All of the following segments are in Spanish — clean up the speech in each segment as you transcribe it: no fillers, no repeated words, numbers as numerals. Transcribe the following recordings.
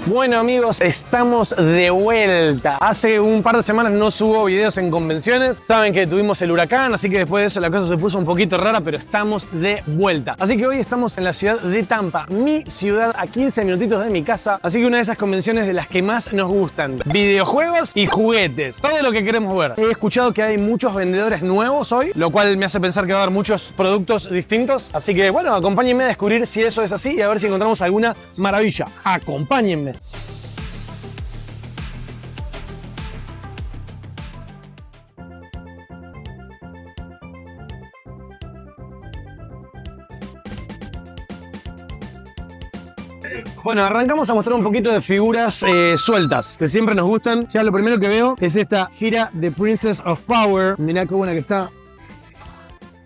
Bueno amigos, estamos de vuelta. Hace un par de semanas no subo videos en convenciones. Saben que tuvimos el huracán, así que después de eso la cosa se puso un poquito rara, pero estamos de vuelta. Así que hoy estamos en la ciudad de Tampa, mi ciudad a 15 minutitos de mi casa. Así que una de esas convenciones de las que más nos gustan. Videojuegos y juguetes. Todo lo que queremos ver. He escuchado que hay muchos vendedores nuevos hoy, lo cual me hace pensar que va a haber muchos productos distintos. Así que bueno, acompáñenme a descubrir si eso es así y a ver si encontramos alguna maravilla. Acompáñenme. Bueno, arrancamos a mostrar un poquito de figuras sueltas, que siempre nos gustan. Ya lo primero que veo es esta gira de Princess of Power. Mirá qué buena que está.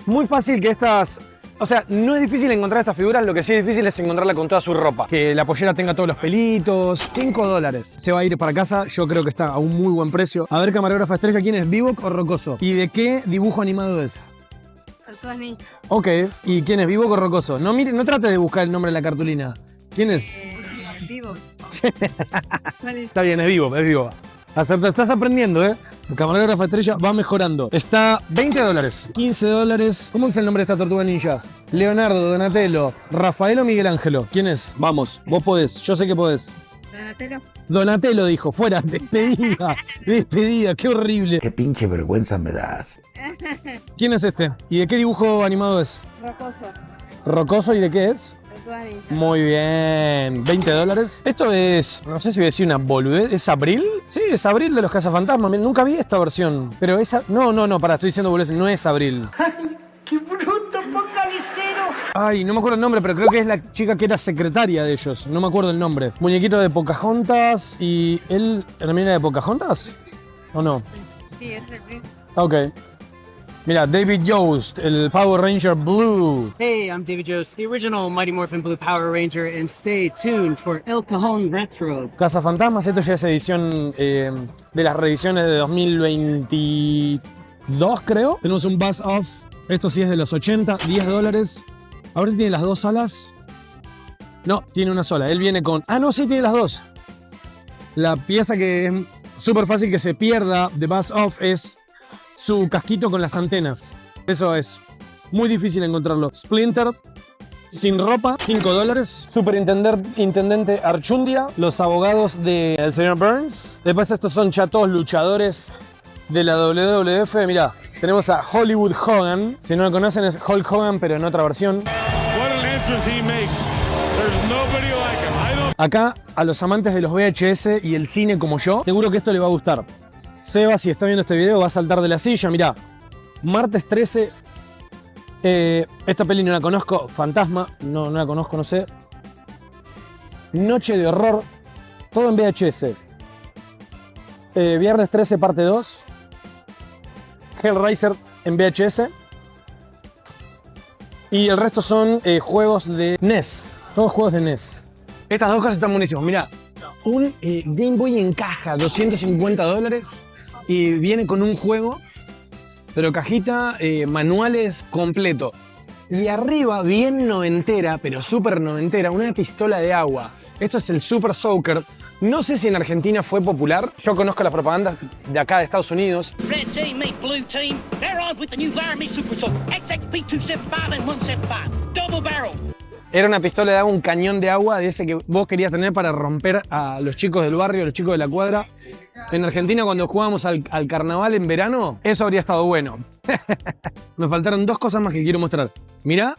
Muy fácil que estas... O sea, no es difícil encontrar estas figuras, lo que sí es difícil es encontrarla con toda su ropa. Que la pollera tenga todos los pelitos. $5. Se va a ir para casa, yo creo que está a un muy buen precio. A ver, camarógrafa estrella, ¿quién es? ¿Vivok o Rocoso? ¿Y de qué dibujo animado es? Tortugas Ninja. Ok, ¿y quién es? ¿Vivok o Rocoso? No, mire, no trate de buscar el nombre en la cartulina. ¿Quién es? Vivo. Está bien, es vivo. Estás aprendiendo, ¿eh? El camarógrafo estrella va mejorando. Está $20, $15. ¿Cómo es el nombre de esta tortuga ninja? Leonardo, Donatello, Rafael o Miguel Ángelo. ¿Quién es? Vamos, vos podés, yo sé que podés. Donatello. Donatello dijo, fuera, despedida, qué horrible. Qué pinche vergüenza me das. ¿Quién es este? ¿Y de qué dibujo animado es? Rocoso. ¿Rocoso y de qué es? Tortugas Ninja. Muy bien, $20. Esto es, no sé si voy a decir una boludez, ¿es Abril? Sí, es Abril de los Cazafantasmas, nunca vi esta versión. Pero esa, no, pará, estoy diciendo boludez, no es Abril. ¡Ay, qué bruto focalicero! Ay, no me acuerdo el nombre, pero creo que es la chica que era secretaria de ellos, no me acuerdo el nombre. Muñequito de Pocahontas y él, ¿también era de Pocahontas? ¿O no? Sí, es el príncipe. Ok. Mira, David Yost, el Power Ranger Blue. Hey, I'm David Jost, the original Mighty Morphin Blue Power Ranger, and stay tuned for El Cajon Retro. Cazafantasmas, esto ya es edición de las reediciones de 2022, creo. Tenemos un Buzz Off, esto sí es de los 80, $10. A ver si tiene las dos alas. No, tiene una sola. Él viene con... Ah, no, sí, tiene las dos. La pieza que es súper fácil que se pierda de Buzz Off es su casquito con las antenas. Eso es muy difícil encontrarlo. Splinter, sin ropa, $5. Superintendente Archundia, los abogados del señor Burns. Después estos son ya todos luchadores de la WWF. Mirá, tenemos a Hollywood Hogan. Si no lo conocen es Hulk Hogan, pero en otra versión. Acá, a los amantes de los VHS y el cine como yo, seguro que esto le va a gustar. Seba, si está viendo este video, va a saltar de la silla. Mirá, martes 13. Esta peli no la conozco. Fantasma, no la conozco, no sé. Noche de horror, todo en VHS. Viernes 13, parte 2. Hellraiser en VHS. Y el resto son juegos de NES. Todos juegos de NES. Estas dos cosas están buenísimas. Mirá, un Game Boy en caja, $250. Y viene con un juego, pero cajita, manuales completo. Y arriba, bien noventera, pero súper noventera, una pistola de agua. Esto es el Super Soaker. No sé si en Argentina fue popular. Yo conozco las propagandas de acá de Estados Unidos. Red team meet blue team. They're armed with the new Laramie Super Soaker XXP275 and 175. Double barrel. Era una pistola de agua, un cañón de agua de ese que vos querías tener para romper a los chicos del barrio, a los chicos de la cuadra. En Argentina, cuando jugábamos al carnaval en verano, eso habría estado bueno. Me faltaron dos cosas más que quiero mostrar. Mirá,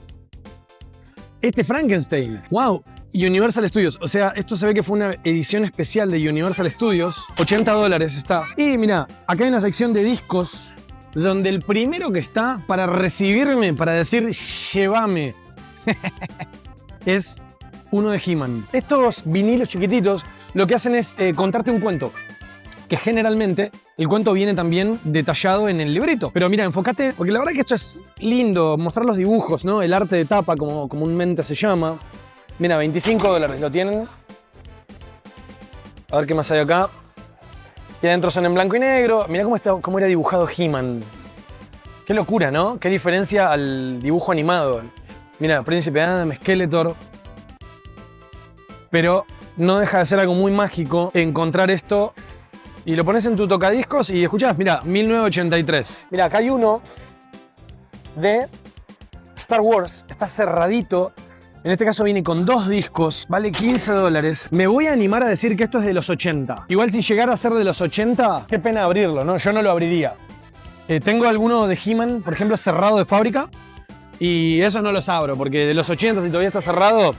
este Frankenstein. ¡Wow! Universal Studios. O sea, esto se ve que fue una edición especial de Universal Studios. $80 está. Y mirá, acá hay una sección de discos donde el primero que está para recibirme, para decir, llévame, es uno de He-Man. Estos vinilos chiquititos lo que hacen es contarte un cuento. Que generalmente el cuento viene también detallado en el librito. Pero mira, enfócate, porque la verdad que esto es lindo, mostrar los dibujos, ¿no? El arte de tapa, como comúnmente se llama. Mira, $25 lo tienen. A ver qué más hay acá. Y adentro son en blanco y negro. Mirá cómo era dibujado He-Man. Qué locura, ¿no? Qué diferencia al dibujo animado. Mira, Príncipe Adam, Skeletor. Pero no deja de ser algo muy mágico encontrar esto y lo pones en tu tocadiscos y escuchás, mira, 1983. Mira, acá hay uno de Star Wars, está cerradito. En este caso viene con 2 discos, vale $15. Me voy a animar a decir que esto es de los 80. Igual si llegara a ser de los 80, qué pena abrirlo, ¿no? Yo no lo abriría. Tengo alguno de He-Man, por ejemplo, cerrado de fábrica. Y eso no los abro, porque de los 80 si todavía está cerrado,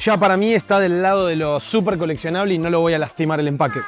ya para mí está del lado de lo súper coleccionable y no lo voy a lastimar el empaque.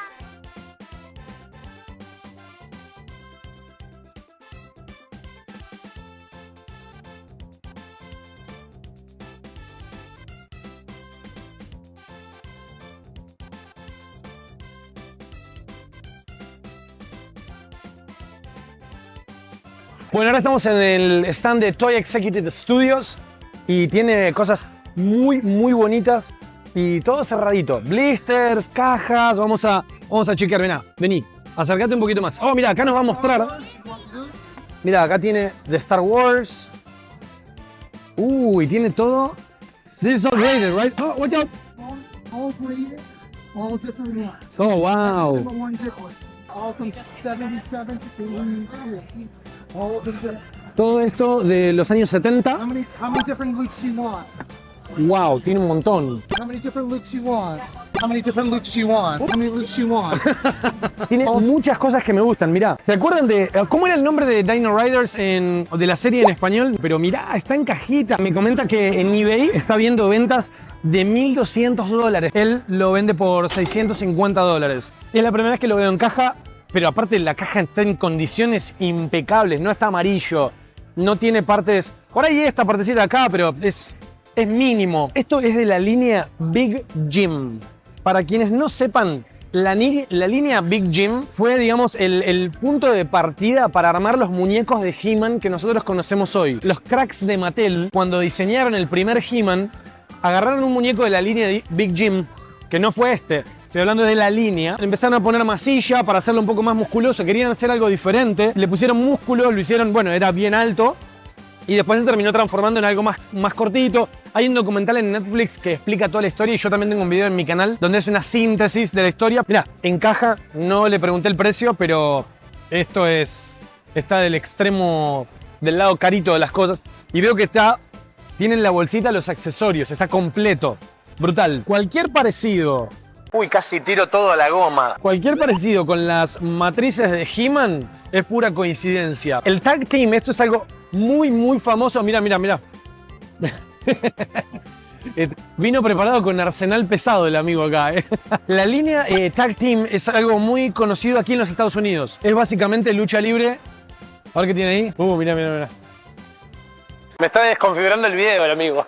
Bueno, ahora estamos en el stand de Toy Executive Studios y tiene cosas muy bonitas y todo cerradito. Blisters, cajas, vamos a chequear, vení, acércate un poquito más. Oh, mira, acá nos va a mostrar. Mira, acá tiene de Star Wars. Y tiene todo. This is all graded, right? Oh, watch out. All graded, all different ones. Oh, wow. Every single one different. All from 77 to 83. All different. Todo esto de los años 70. How many different Lukes you want? Wow, tiene un montón. How many different Lukes you want? How many different Lukes you want? How many Lukes you want? Tiene muchas cosas que me gustan, mirá. ¿Se acuerdan de cómo era el nombre de Dino Riders de la serie en español? Pero mirá, está en cajita. Me comenta que en eBay está viendo ventas de $1.200. Él lo vende por $650. Es la primera vez que lo veo en caja, pero aparte la caja está en condiciones impecables. No está amarillo, no tiene partes... Por ahí esta partecita de acá, pero es mínimo. Esto es de la línea Big Jim. Para quienes no sepan, la línea Big Jim fue, digamos, el punto de partida para armar los muñecos de He-Man que nosotros conocemos hoy. Los cracks de Mattel, cuando diseñaron el primer He-Man, agarraron un muñeco de la línea Big Jim, que no fue este, estoy hablando de la línea, le empezaron a poner masilla para hacerlo un poco más musculoso, querían hacer algo diferente, le pusieron músculo, lo hicieron, bueno, era bien alto, y después se terminó transformando en algo más cortito. Hay un documental en Netflix que explica toda la historia y yo también tengo un video en mi canal donde es una síntesis de la historia. Mirá, en caja no le pregunté el precio, pero esto está del extremo, del lado carito de las cosas. Y veo que tiene en la bolsita los accesorios, está completo. Brutal. Cualquier parecido... Uy, casi tiro todo a la goma. Cualquier parecido con las matrices de He-Man es pura coincidencia. El Tag Team, esto es algo muy famoso. Mira. Vino preparado con arsenal pesado el amigo acá. La línea Tag Team es algo muy conocido aquí en los Estados Unidos. Es básicamente lucha libre. A ver qué tiene ahí. Mira. Me está desconfigurando el video el amigo.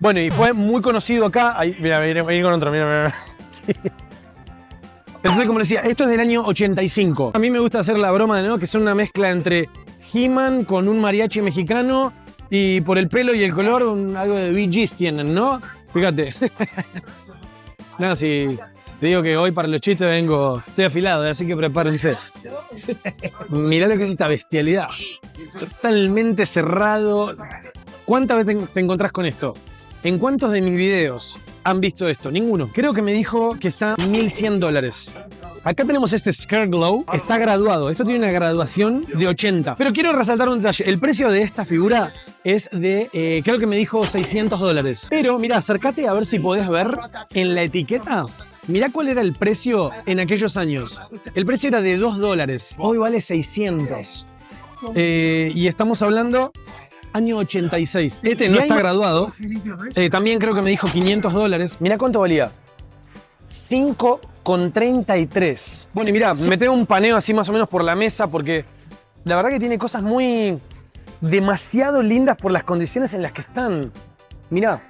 Bueno, y fue muy conocido acá. Ahí, mira con otro, mira. Entonces, como decía, esto es del año 85. A mí me gusta hacer la broma de nuevo, que son una mezcla entre He-Man con un mariachi mexicano y por el pelo y el color algo de Bee Gees tienen, ¿no? Fíjate. No, si te digo que hoy para los chistes estoy afilado, así que prepárense. Mirá lo que es esta bestialidad. Totalmente cerrado. ¿Cuántas veces te encontrás con esto? ¿En cuántos de mis videos han visto esto? Ninguno. Creo que me dijo que está $1.100. Acá tenemos este Scare Glow, está graduado. Esto tiene una graduación de 80. Pero quiero resaltar un detalle. El precio de esta figura es de, creo que me dijo $600. Pero mira, acércate a ver si podés ver en la etiqueta. Mirá cuál era el precio en aquellos años. El precio era de $2. Hoy vale 600. Y estamos hablando... Año 86. Este no está graduado. También creo que me dijo $500. Mirá cuánto valía. 5,33. Bueno, y mirá, me tengo un paneo así más o menos por la mesa porque la verdad que tiene cosas demasiado lindas por las condiciones en las que están. Mirá.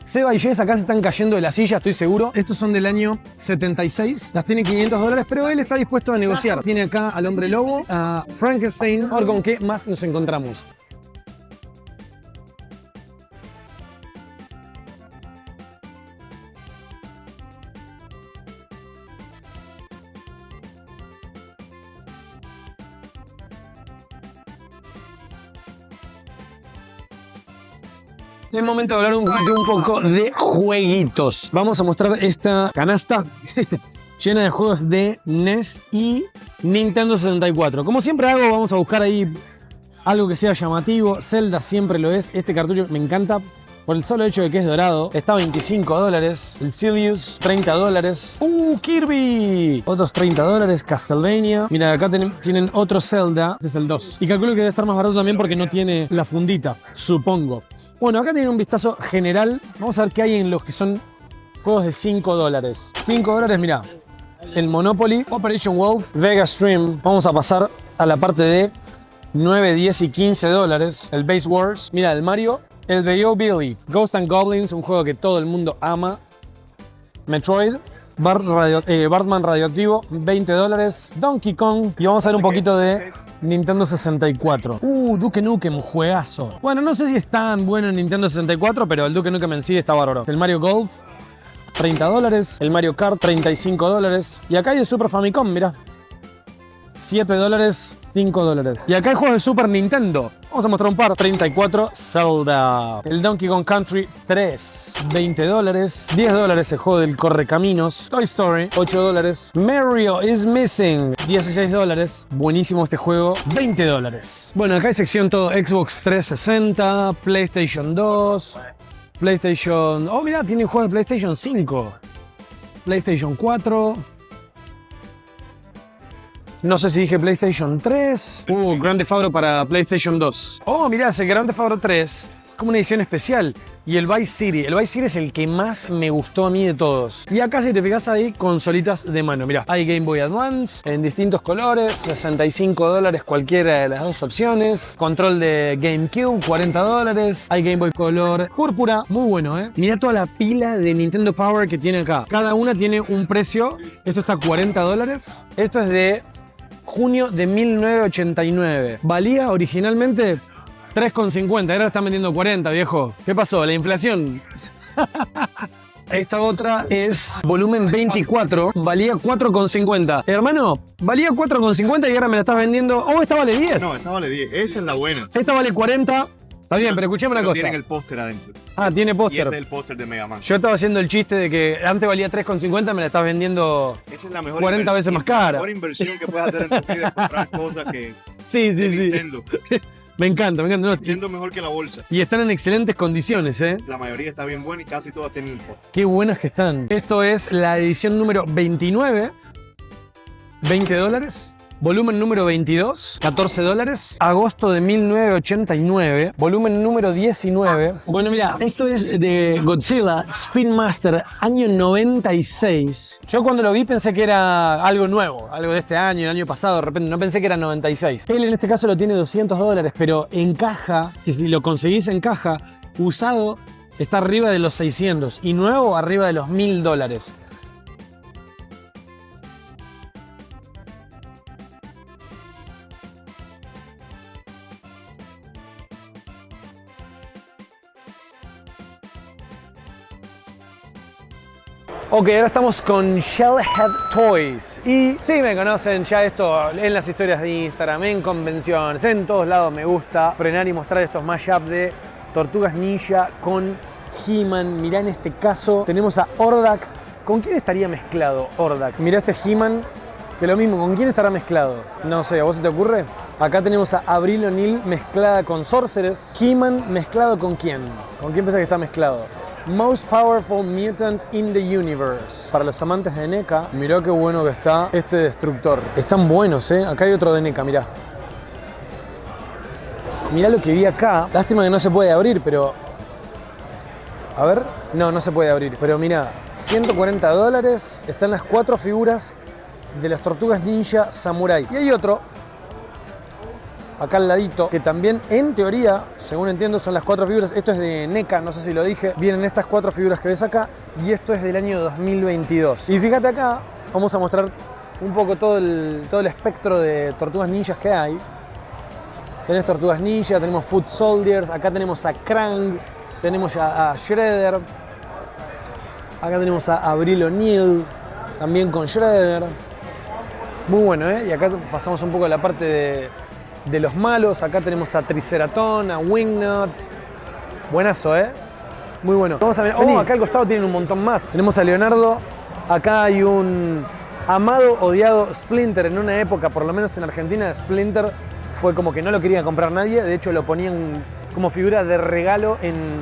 Seba y Jess acá se están cayendo de la silla, estoy seguro. Estos son del año 76. Las tiene $500, pero él está dispuesto a negociar. Tiene acá al Hombre Lobo, a Frankenstein. A ver con qué más nos encontramos. Es momento de hablar de un poco de jueguitos. Vamos a mostrar esta canasta llena de juegos de NES y Nintendo 64. Como siempre hago, vamos a buscar ahí algo que sea llamativo. Zelda siempre lo es. Este cartucho me encanta por el solo hecho de que es dorado. Está a $25. El Silius, $30. Kirby, otros $30. Castlevania. Mira, acá tienen otro Zelda. Este es el 2. Y calculo que debe estar más barato también porque no tiene la fundita, supongo. Bueno, acá tienen un vistazo general. Vamos a ver qué hay en los que son juegos de $5. $5, mira. El Monopoly, Operation Wolf, Vegas Stream. Vamos a pasar a la parte de 9, 10 y $15. El Base Wars. Mira, el Mario. El de Yo Billy, Ghosts and Goblins, un juego que todo el mundo ama. Metroid, Bartman Radioactivo, $20. Donkey Kong. Y vamos a ver un poquito de Nintendo 64. Duke Nukem, juegazo. Bueno, no sé si es tan bueno en Nintendo 64, pero el Duke Nukem en sí está bárbaro. El Mario Golf, $30. El Mario Kart, $35. Y acá hay el Super Famicom, mirá. $7, $5. Y acá hay juegos de Super Nintendo. Vamos a mostrar un par. 34, Zelda. El Donkey Kong Country 3, $20. $10 el juego del Correcaminos. Toy Story, $8. Mario is Missing, $16. Buenísimo este juego, $20. Bueno, acá hay sección todo. Xbox 360, PlayStation 2, PlayStation... Oh, mira, tiene juegos de PlayStation 5. PlayStation 4... No sé si dije PlayStation 3. Grand Theft Auto para PlayStation 2. Oh, mirá, ese Grand Theft Auto 3 es como una edición especial. Y el Vice City. El Vice City es el que más me gustó a mí de todos. Y acá, si te fijas, hay consolitas de mano. Mirá, hay Game Boy Advance en distintos colores. $65 cualquiera de las dos opciones. Control de GameCube, $40. Hay Game Boy Color púrpura. Muy bueno, ¿eh? Mirá toda la pila de Nintendo Power que tiene acá. Cada una tiene un precio. Esto está a $40. Esto es de junio de 1989. Valía originalmente $3,50. Ahora están vendiendo 40, viejo. ¿Qué pasó? La inflación. Esta otra es volumen 24. Valía $4,50. Hermano, valía $4,50 y ahora me la estás vendiendo. Oh, esta vale 10. No, esta vale 10. Esta es la buena. Esta vale 40. Está bien, pero escuchame una cosa. Tienen el póster adentro. Ah, tiene Y póster. este es el póster de Mega Man. Yo estaba haciendo el chiste de que antes valía $3,50, me la estás vendiendo Esa es la mejor 40 veces más cara. La mejor inversión que puedes hacer en tu vida es comprar cosas que Sí, de sí. Nintendo. Me encanta. No, Nintendo mejor que la bolsa. y están en excelentes condiciones, ¿eh? La mayoría está bien buena y casi todas tienen el póster. Qué buenas que están. Esto es la edición número 29. $20. Volumen número 22, $14. Agosto de 1989. Volumen número 19. Bueno, mira, esto es de Godzilla Spin Master, año 96. Yo cuando lo vi pensé que era algo nuevo, algo de este año, el año pasado, de repente no pensé que era 96. Él en este caso lo tiene $200, pero en caja, si lo conseguís en caja, usado, está arriba de los 600 y nuevo arriba de los $1.000. Ok, ahora estamos con Shellhead Toys. Y sí, me conocen ya esto en las historias de Instagram, en convenciones, en todos lados me gusta frenar y mostrar estos mashups de Tortugas Ninja con He-Man. Mirá, en este caso tenemos a Hordak. ¿Con quién estaría mezclado Hordak? Mirá este He-Man, que lo mismo, ¿con quién estará mezclado? No sé, ¿a vos se te ocurre? Acá tenemos a Avril O'Neil mezclada con Sorceress. He-Man mezclado ¿con quién? ¿Con quién pensás que está mezclado? Most Powerful Mutant in the Universe. Para los amantes de NECA, mirá qué bueno que está este destructor. Están buenos, ¿eh? Acá hay otro de NECA, mirá. Mirá lo que vi acá. Lástima que no se puede abrir, pero... A ver. No se puede abrir. Pero mirá, $140. Están las 4 figuras de las Tortugas Ninja Samurai. Y hay otro acá al ladito, que también en teoría, según entiendo, son las 4 figuras. Esto es de NECA, no sé si lo dije. Vienen estas 4 figuras que ves acá y esto es del año 2022. Y fíjate acá, vamos a mostrar un poco todo el espectro de Tortugas Ninjas que hay. Tenés Tortugas Ninja, tenemos Foot Soldiers, acá tenemos a Krang, tenemos a Shredder, acá tenemos a Avril O'Neil, también con Shredder. Muy bueno, ¿eh? Y acá pasamos un poco a la parte de los malos. Acá tenemos a Triceratón, a Wingnut, Buenazo, ¿eh? Muy bueno. Vamos a ver. Oh, acá al costado tienen un montón más. Tenemos a Leonardo. Acá hay un amado, odiado Splinter. En una época, por lo menos en Argentina, Splinter fue como que no lo quería comprar nadie. De hecho, lo ponían como figura de regalo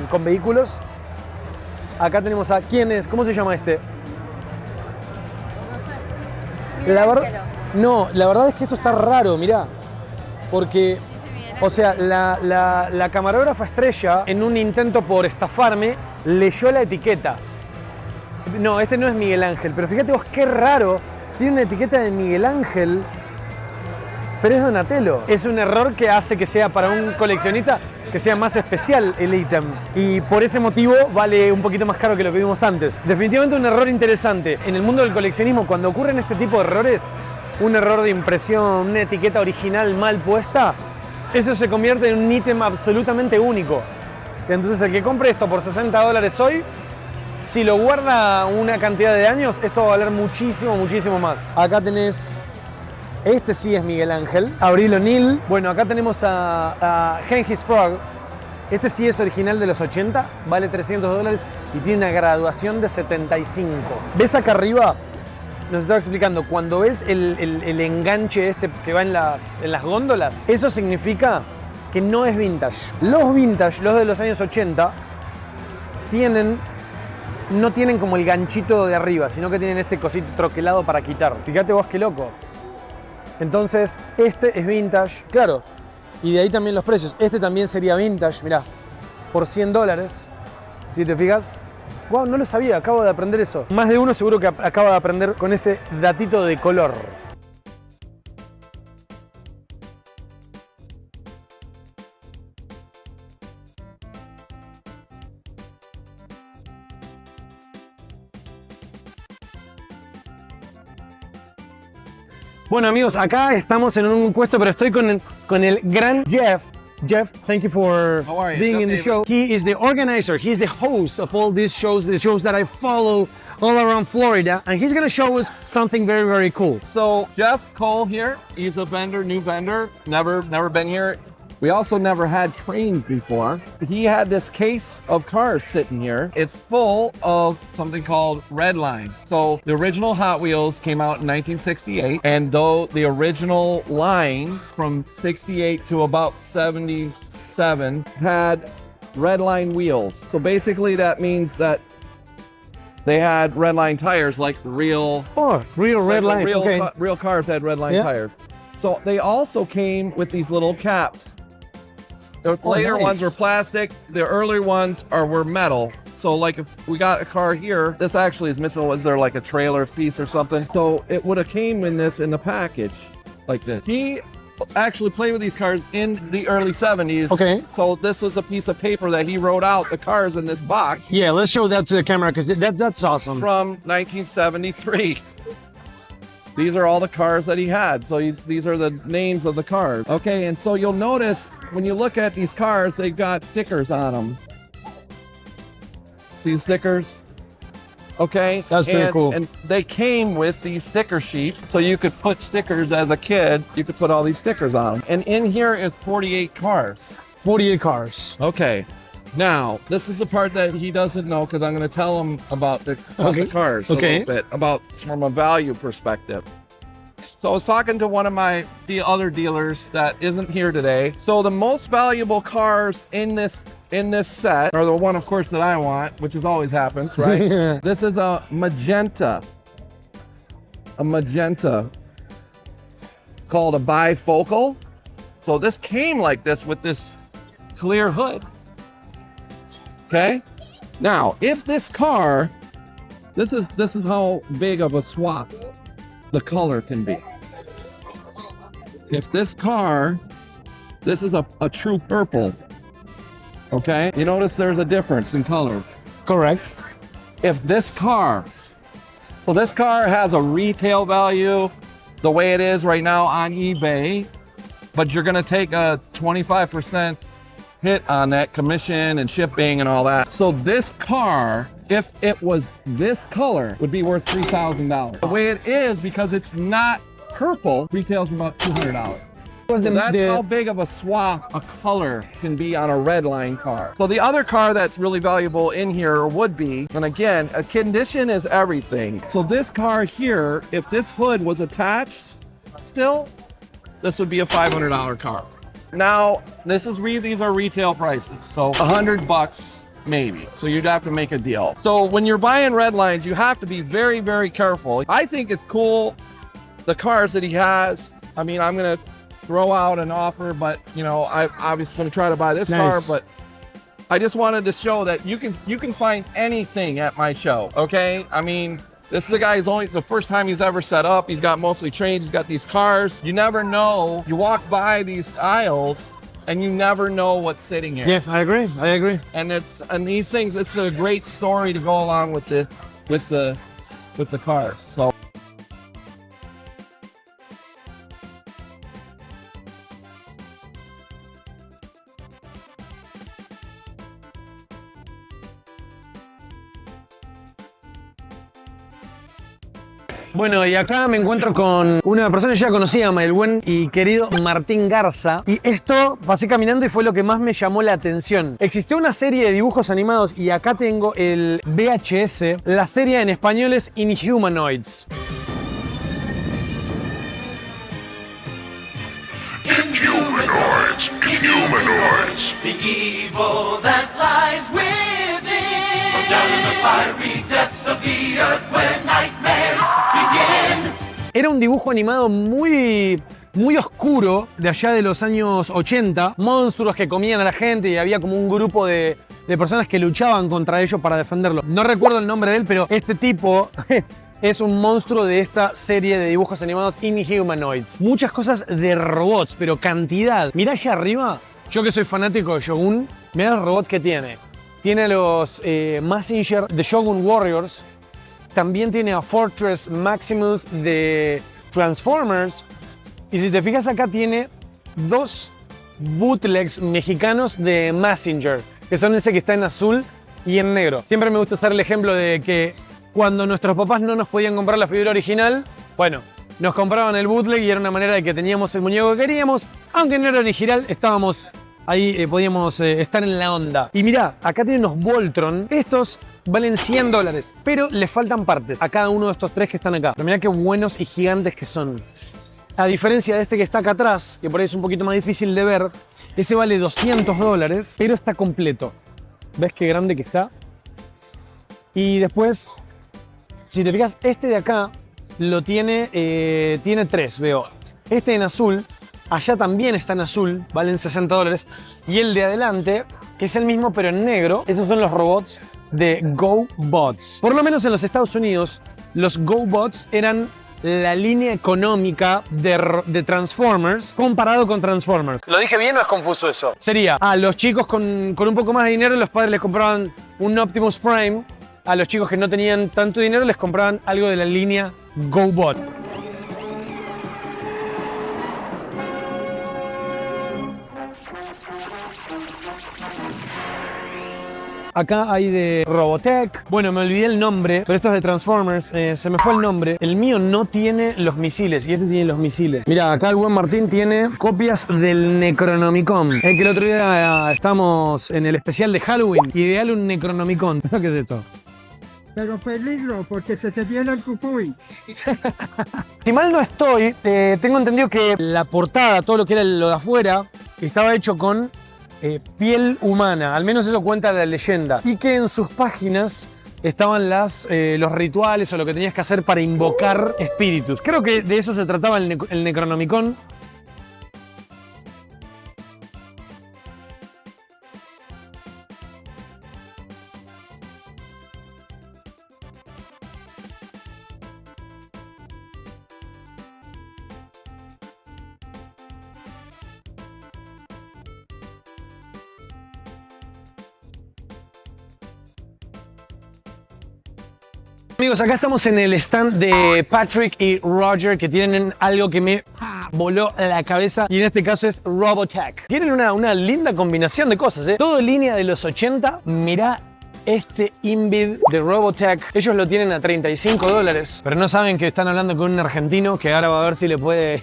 con vehículos. Acá tenemos a... ¿Quién es? ¿Cómo se llama este? La verdad, no, la verdad es que esto está raro, mirá. Porque, o sea, la camarógrafa estrella, en un intento por estafarme, leyó la etiqueta. No, este no es Miguel Ángel, pero fíjate vos qué raro. Tiene una etiqueta de Miguel Ángel, pero es Donatello. Es un error que hace que sea para un coleccionista que sea más especial el ítem. Y por ese motivo vale un poquito más caro que lo que vimos antes. Definitivamente un error interesante. En el mundo del coleccionismo, cuando ocurren este tipo de errores, un error de impresión, una etiqueta original mal puesta, eso se convierte en un ítem absolutamente único. Entonces el que compre esto por $60 hoy, si lo guarda una cantidad de años, esto va a valer muchísimo, muchísimo más. Acá tenés... Este sí es Miguel Ángel. Abril O'Neil. Bueno, acá tenemos a Genghis Frog. Este sí es original de los 80, vale $300 y tiene una graduación de 75. ¿Ves acá arriba? Nos estaba explicando, cuando ves el enganche este que va en las góndolas, eso significa que no es vintage. Los vintage, los de los años 80, no tienen como el ganchito de arriba, sino que tienen este cosito troquelado para quitar. Fíjate vos qué loco. Entonces, este es vintage, claro, y de ahí también los precios. Este también sería vintage, mirá, por $100, si te fijas. Wow, no lo sabía, acabo de aprender eso. Más de uno seguro que acaba de aprender con ese datito de color. Bueno amigos, acá estamos en un puesto, pero estoy con el gran Jeff. Jeff, thank you for being in the show. He is the organizer, he's the host of all these shows, the shows that I follow all around Florida, and he's gonna show us something very, very cool. So Jeff Cole here, he's a vendor, new vendor, never been here. We also never had trains before. He had this case of cars sitting here. It's full of something called Redline. So the original Hot Wheels came out in 1968, and though the original line from 68 to about 77 had Redline wheels. So basically that means that they had Redline tires, like real Redline. Okay. Real cars had Redline tires. So they also came with these little caps. The later ones were plastic. The earlier ones were metal. So like if we got a car here, this actually is missing. Was there like a trailer piece or something? So it would have came in the package like this. He actually played with these cars in the early 70s. Okay. So this was a piece of paper that he wrote out the cars in this box. Yeah, let's show that to the camera because that's awesome. From 1973. These are all the cars that he had. So these are the names of the cars. Okay, and so you'll notice when you look at these cars, they've got stickers on them. See the stickers? Okay. That's pretty cool. And they came with these sticker sheets. So you could put stickers as a kid. You could put all these stickers on them. And in here is 48 cars. 48 cars. Okay. Now, this is the part that he doesn't know because I'm going to tell him about the cars a little bit, about from a value perspective. So I was talking to one of the other dealers that isn't here today. So the most valuable cars in this set are the one, of course, that I want, which is always happens, right? This is a magenta called a bifocal. So this came like this with this clear hood. Okay. Now, if this car, this is how big of a swap the color can be. If this car, this is a true purple. Okay. You notice there's a difference in color. Correct. If this car, so this car has a retail value the way it is right now on eBay, but you're going to take a 25% hit on that commission and shipping and all that. So this car, if it was this color, would be worth $3,000. The way it is, because it's not purple, retails for about $200. Was So that's the- how big of a swath a color can be on a red line car. So the other car that's really valuable in here would be, and again, a condition is everything. So this car here, if this hood was attached still, this would be a $500 car. Now, these are retail prices, so $100 maybe. So you'd have to make a deal. So when you're buying red lines, you have to be very, very careful. I think it's cool, the cars that he has. I mean, I'm gonna throw out an offer, but you know, I'm obviously gonna try to buy this car, but I just wanted to show that you can find anything at my show, okay? I mean, this is a guy who's only the first time he's ever set up. He's got mostly trains, he's got these cars. You never know. You walk by these aisles and you never know what's sitting here. Yeah, I agree. And these things, it's a great story to go along with the cars. So Bueno, y acá me encuentro con una persona ya conocida, el buen y querido Martín Garza. Y esto pasé caminando y fue lo que más me llamó la atención. Existió una serie de dibujos animados y acá tengo el VHS. La serie en español es Inhumanoids. Inhumanoids, the evil that lies within. From down in the fiery depths of the earth where nightmares begin. Era un dibujo animado muy oscuro de allá de los años 80. Monstruos que comían a la gente y había como un grupo de personas que luchaban contra ellos para defenderlo. No recuerdo el nombre de él, pero este tipo es un monstruo de esta serie de dibujos animados Inhumanoids. Muchas cosas de robots, pero cantidad. Mirá allá arriba, yo que soy fanático de Shogun, mirá los robots que tiene. Tiene a los Mazinger de Shogun Warriors. También tiene a Fortress Maximus de Transformers. Y si te fijas acá tiene dos bootlegs mexicanos de Mazinger, que son ese que está en azul y en negro. Siempre me gusta usar el ejemplo de que cuando nuestros papás no nos podían comprar la figura original, bueno, nos compraban el bootleg y era una manera de que teníamos el muñeco que queríamos. Aunque no era original, estábamos ahí, podíamos estar en la onda. Y mirá, acá tienen unos Voltron. Estos valen $100, pero les faltan partes a cada uno de estos tres que están acá. Pero mirá qué buenos y gigantes que son. A diferencia de este que está acá atrás, que por ahí es un poquito más difícil de ver, ese vale $200, pero está completo. ¿Ves qué grande que está? Y después, si te fijas, este de acá lo tiene tres, veo. Este en azul, allá también está en azul, valen $60. Y el de adelante, que es el mismo pero en negro, esos son los robots de GoBots. Por lo menos en los Estados Unidos, los GoBots eran la línea económica de Transformers comparado con Transformers. ¿Lo dije bien o es confuso eso? Sería, a los chicos con un poco más de dinero, los padres les compraban un Optimus Prime. A los chicos que no tenían tanto dinero les compraban algo de la línea GoBot. Acá hay de Robotech. Bueno, me olvidé el nombre, pero esto es de Transformers. Se me fue el nombre. El mío no tiene los misiles y este tiene los misiles. Mira, acá el buen Martín tiene copias del Necronomicon. Que el otro día estamos en el especial de Halloween. Ideal un Necronomicon. ¿Qué es esto? Pero peligro, porque se te viene el cucuy. Si mal no estoy, tengo entendido que la portada, todo lo que era lo de afuera, estaba hecho con piel humana, al menos eso cuenta la leyenda, y que en sus páginas estaban los rituales o lo que tenías que hacer para invocar espíritus. Creo que de eso se trataba el Necronomicon. Amigos, acá estamos en el stand de Patrick y Roger, que tienen algo que me voló la cabeza, y en este caso es Robotech. Tienen una linda combinación de cosas, ¿eh? Todo en línea de los 80. Mirá este Invid de Robotech. Ellos lo tienen a $35, pero no saben que están hablando con un argentino que ahora va a ver si le puede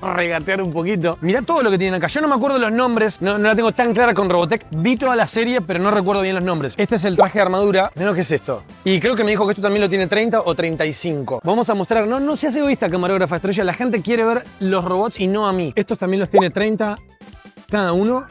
regatear un poquito. Mirá todo lo que tienen acá. Yo no me acuerdo los nombres, no la tengo tan clara con Robotech. Vi toda la serie, pero no recuerdo bien los nombres. Este es el traje de armadura. Mirá lo que es esto. Y creo que me dijo que esto también lo tiene 30 o 35. Vamos a mostrar, no seas egoísta, camarógrafa estrella. La gente quiere ver los robots y no a mí. Estos también los tiene 30 cada uno.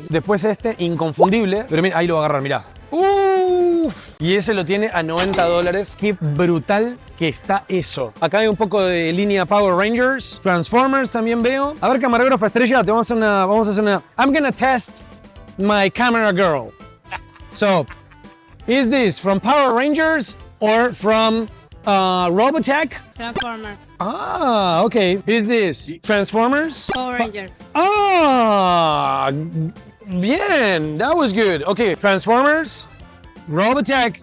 Después este, inconfundible. Pero mira, ahí lo va a agarrar, mirá. ¡Uf! Y ese lo tiene a $90. Qué brutal que está eso. Acá hay un poco de línea Power Rangers. Transformers también veo. A ver, camarógrafa estrella, te vamos a hacer una... I'm gonna test my camera girl. So, is this from Power Rangers or from Robotech? Transformers. Ah, okay. Is this Transformers? Power Rangers. Ah, bien. That was good. Okay, Transformers, Robotech,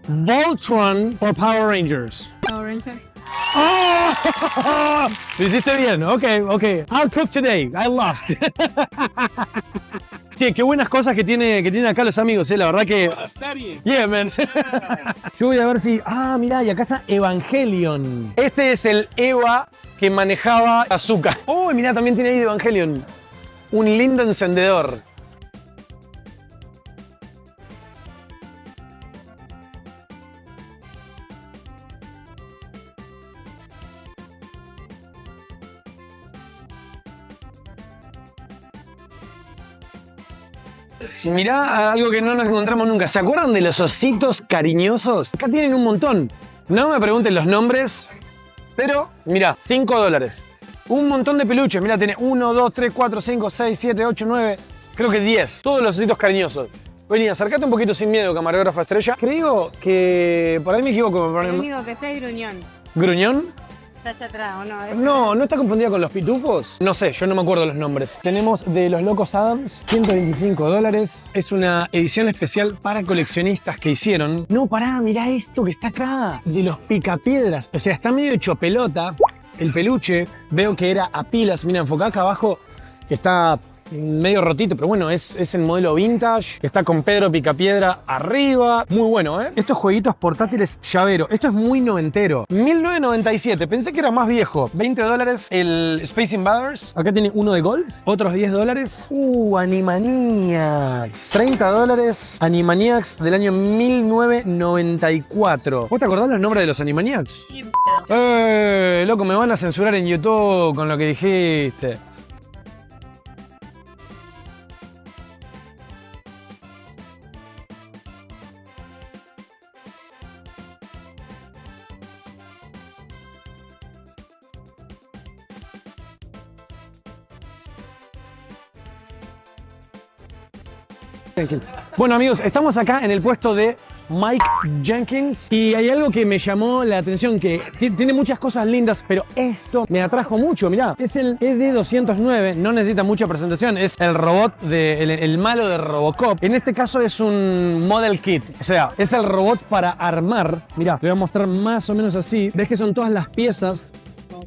Voltron or Power Rangers? Power Rangers. Oh, lo hiciste bien. Okay. I'll cook today. I lost. Qué buenas cosas que tienen acá los amigos, la verdad que... Yeah, man. Yo voy a ver si... Ah, mirá, y acá está Evangelion. Este es el Eva que manejaba Asuka. Oh, y mirá, también tiene ahí de Evangelion un lindo encendedor. Mirá algo que no nos encontramos nunca. ¿Se acuerdan de los ositos cariñosos? Acá tienen un montón. No me pregunten los nombres, pero mirá, $5. Un montón de peluches. Mirá, tiene 1, 2, 3, 4, 5, 6, 7, 8, 9, creo que 10. Todos los ositos cariñosos. Vení, acercate un poquito sin miedo, camarógrafa estrella. Creo que... Por ahí me equivoco. El único que sé es Gruñón. ¿Gruñón? Está hacia atrás, ¿o no? ¿No está confundida con los pitufos? No sé, yo no me acuerdo los nombres. Tenemos de los Locos Adams, $125. Es una edición especial para coleccionistas que hicieron. No, pará, mirá esto que está acá. De los Picapiedras. O sea, está medio hecho pelota. El peluche, veo que era a pilas. Mira, enfocá acá abajo, que está medio rotito, pero bueno, es el modelo vintage. Está con Pedro Picapiedra arriba. Muy bueno, ¿eh? Estos jueguitos portátiles llavero. Esto es muy noventero. 1997. Pensé que era más viejo. $20 el Space Invaders. Acá tiene uno de Golds. Otros $10. Animaniacs. $30. Animaniacs del año 1994. ¿Vos te acordás los nombres de los Animaniacs? Sí, loco, me van a censurar en YouTube con lo que dijiste. Bueno amigos, estamos acá en el puesto de Mike Jenkins y hay algo que me llamó la atención, que tiene muchas cosas lindas, pero esto me atrajo mucho. Mirá, es el ED-209, no necesita mucha presentación, es el robot, el malo de Robocop. En este caso es un model kit, o sea, es el robot para armar. Mirá, te voy a mostrar más o menos así. Ves que son todas las piezas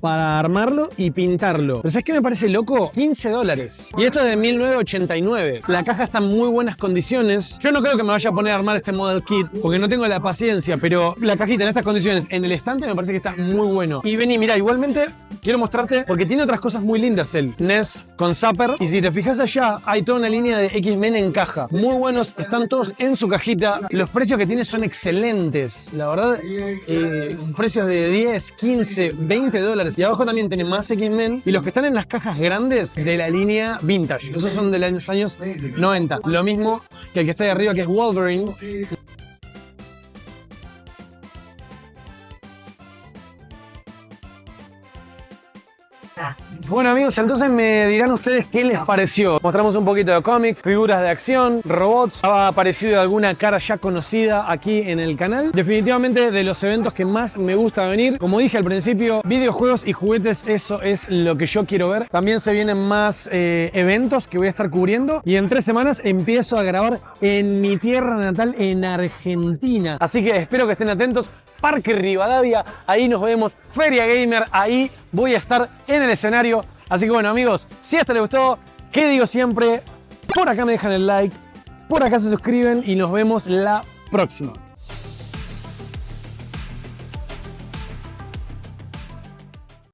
para armarlo y pintarlo. Pero ¿sabes qué me parece loco? $15. Y esto es de 1989. La caja está en muy buenas condiciones. Yo no creo que me vaya a poner a armar este model kit porque no tengo la paciencia, pero la cajita en estas condiciones en el estante me parece que está muy bueno. Y vení, mira, igualmente quiero mostrarte porque tiene otras cosas muy lindas el NES con Zapper. Y si te fijas allá, hay toda una línea de X-Men en caja. Muy buenos, están todos en su cajita. Los precios que tiene son excelentes. La verdad, precios de 10, 15, $20. Y abajo también tiene más X-Men. Y los que están en las cajas grandes de la línea Vintage. Esos son de los años 90. Lo mismo que el que está ahí arriba, que es Wolverine. Bueno amigos, entonces me dirán ustedes qué les pareció. Mostramos un poquito de cómics, figuras de acción, robots. Ha aparecido alguna cara ya conocida aquí en el canal. Definitivamente de los eventos que más me gusta venir. Como dije al principio, videojuegos y juguetes, eso es lo que yo quiero ver. También se vienen más eventos que voy a estar cubriendo. Y en 3 semanas empiezo a grabar en mi tierra natal, en Argentina. Así que espero que estén atentos. Parque Rivadavia, ahí nos vemos. Feria Gamer, ahí voy a estar en el escenario. Así que bueno amigos, si esto les gustó, ¿qué digo siempre? Por acá me dejan el like. por acá se suscriben y nos vemos la próxima.